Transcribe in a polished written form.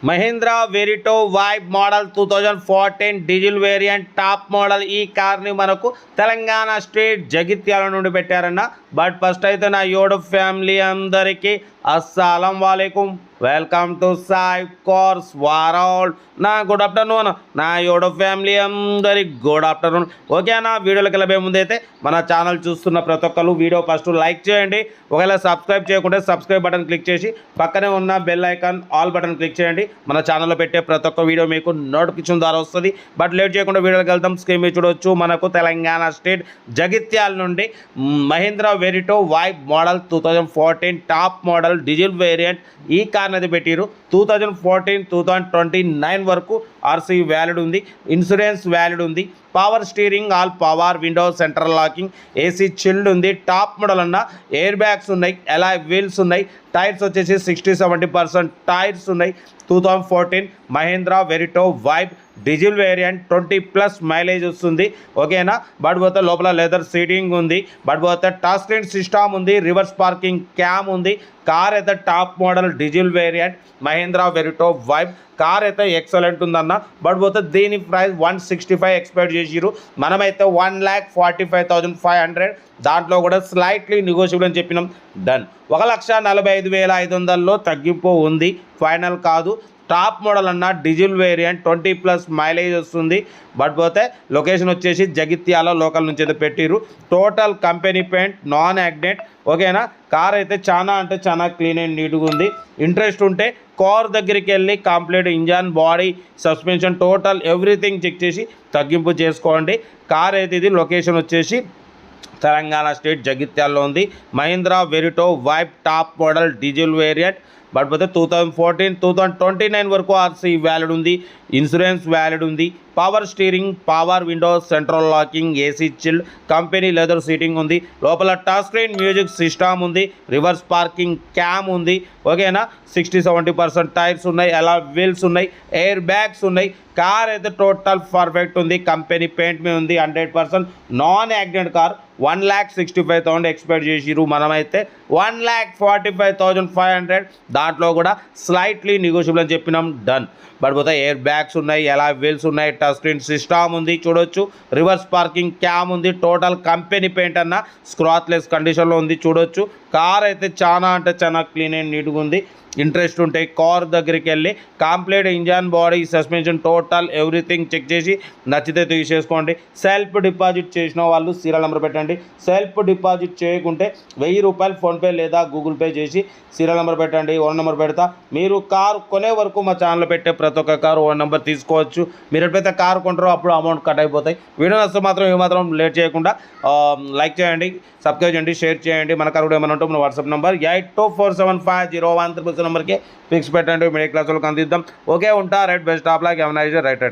Mahindra వెరిటో vibe model 2014 diesel variant top model ఈ కార్ని మనకు తెలంగాణ స్టేట్ జగిత్యాల నుండి పెట్టారన్న. బట్ ఫస్ట్ అయితే నా యూట్యూబ్ ఫ్యామిలీ అందరికీ అస్సలం వాలేకుం, welcome to Sai cars world. నా గుడ్ ఆఫ్టర్నూన్ నా యూట్యూబ్ ఫ్యామిలీ అందరికి గుడ్ ఆఫ్టర్నూన్. ఓకేనా, వీడియోలోకి వెళ్ళబోయే ముందైతే మన ఛానల్ చూస్తున్న ప్రతి ఒక్కరు వీడియో ఫస్ట్ లైక్ చేయండి. ఒకవేళ సబ్స్క్రైబ్ చేయకుంటే సబ్స్క్రైబ్ బటన్ క్లిక్ చేసి పక్కనే ఉన్న bell icon all button click చేయండి. మన ఛానల్లో పెట్టే ప్రతి ఒక్క వీడియో మీకు నోటిఫికేషన్ ద్వారా వస్తుంది. బట్ లేట్ చేయకుండా వీడియోకి వెళ్తాం. స్క్రీన్ మీద చూడవచ్చు, మనకు తెలంగాణ స్టేట్ జగిత్యాల నుండి Mahindra వెరిటో vibe model 2014 top model diesel variant ఈ కార్ అనేది పెట్టిరు. 2014-2029 వరకు ఆర్సీ వ్యాలిడ్ ఉంది, ఇన్సూరెన్స్ వ్యాలిడ్ ఉంది, power steering, all power window, central locking, AC chilled ఉంది. టాప్ మోడల్ అన్న ఎయిర్ బ్యాగ్స్ ఉన్నాయి, అలాయ్ వీల్స్ ఉన్నాయి, టైర్స్ వచ్చేసి 60-70% టైర్స్ ఉన్నాయి. 2014 Mahindra వెరిటో vibe diesel variant 20+ mileage వస్తుంది. ఓకేనా, బట్ పోతే లోపల లెదర్ సీటింగ్ ఉంది, బట్ పోతే టచ్ స్క్రీన్ సిస్టమ్ ఉంది, రివర్స్ పార్కింగ్ క్యామ్ ఉంది. కార్ అయితే top model diesel variant Mahindra వెరిటో vibe car అయితే ఎక్సలెంట్ ఉందన్న. బట్ పోతే దీని ప్రైస్ 165 ఎక్స్పెక్ట్ చేసిరు, మనమైతే 1,45,500, దాంట్లో కూడా స్లైట్లీ నెగోషియబుల్ అని చెప్పినాం. డన్. 1,45,500లో తగ్గింపు ఉంది, ఫైనల్ కాదు. టాప్ మోడల్ అన్న డీజిల్ వేరియంట్ 20+ మైలేజ్ వస్తుంది. బట్ పోతే లొకేషన్ వచ్చేసి జగిత్యాల లోకల్ నుంచి అయితే పెట్టిరు. Total company paint, non accident. ఓకేనా, కార్ అయితే చాలా అంటే చాలా క్లీన్ అండ్ నీట్గా ఉంది. ఇంట్రెస్ట్ ఉంటే కార్ దగ్గరికి వెళ్ళి complete engine, body, suspension, total everything check చేసి తగ్గింపు చేసుకోండి. కార్ అయితే ఇది లొకేషన్ వచ్చేసి తెలంగాణ స్టేట్ జగిత్యాలలో ఉంది. Mahindra వెరిటో vibe top model diesel variant. But పోతే 2014-2029 వరకు ఆర్సీ వ్యాలిడ్ ఉంది, ఇన్సూరెన్స్ వ్యాలిడ్ ఉంది, power steering, power window, central locking, AC chilled, company leather seating ఉంది, లోపల టచ్ స్క్రీన్ మ్యూజిక్ సిస్టమ్ ఉంది, రివర్స్ పార్కింగ్ క్యామ్ ఉంది. ఓకేనా, 60-70% టైర్స్ ఉన్నాయి, అలా వీల్స్ ఉన్నాయి, ఎయిర్ బ్యాగ్స్ ఉన్నాయి. కార్ అయితే టోటల్ పర్ఫెక్ట్ ఉంది, కంపెనీ పెయింట్ మీద ఉంది, 100% నాన్ యాక్సిడెంట్ కార్. 1,65,000 ఎక్స్పెక్ట్ చేసిరు, మనమైతే 1,45,500, దాంట్లో కూడా స్లైట్లీ నెగోషియబుల్ అని చెప్పినాం. డన్. బట్ పోతే ఎయిర్ బ్యాగ్స్ ఉన్నాయి, ఎలా వీల్స్ ఉన్నాయి, టచ్ స్క్రీన్ సిస్టమ్ ఉంది చూడొచ్చు, రివర్స్ పార్కింగ్ క్యామ్ ఉంది. టోటల్ కంపెనీ పెయింట్ అన్న స్క్రాచ్లెస్ కండిషన్లో ఉంది చూడొచ్చు. కార్ అయితే చాలా అంటే చాలా క్లీన్ అండ్ నీట్గా ఉంది. ఇంట్రెస్ట్ ఉంటే కార్ దగ్గరికి వెళ్ళి complete engine, body, suspension, total everything check చేసి నచ్చితే తీసేసుకోండి. సెల్ఫ్ డిపాజిట్ చేసిన వాళ్ళు సీరియల్ నెంబర్ పెట్టండి. సెల్ఫ్ డిపాజిట్ చేయకుంటే 1000 రూపాయలు ఫోన్పే లేదా గూగుల్ పే చేసి సీరియల్ నెంబర్ పెట్టండి. ఓన్ నెంబర్ పెడతా. మీరు కారు కొనే వరకు మా ఛానల్లో పెట్టే ప్రతి ఒక్క కారు ఓన్ నెంబర్ తీసుకోవచ్చు. మీరు ఎప్పుడైతే కారు కొంటారో అప్పుడు అమౌంట్ కట్ అయిపోతాయి. వీడియో నచ్చితే మాత్రం ఏమాత్రం లేట్ చేయకుండా లైక్ చేయండి, సబ్స్క్రైబ్ చేయండి, షేర్ చేయండి. మన కారు కూడా ఏమైనా ఉంటే మన వాట్సాప్ నెంబర్ 82475013 నెంబర్కి ఫిక్స్ పెట్టండి. మిడిల్ క్లాస్ వాళ్ళకి అందిద్దాం. ఓకే, ఉంటా. Right, best of luck, right right.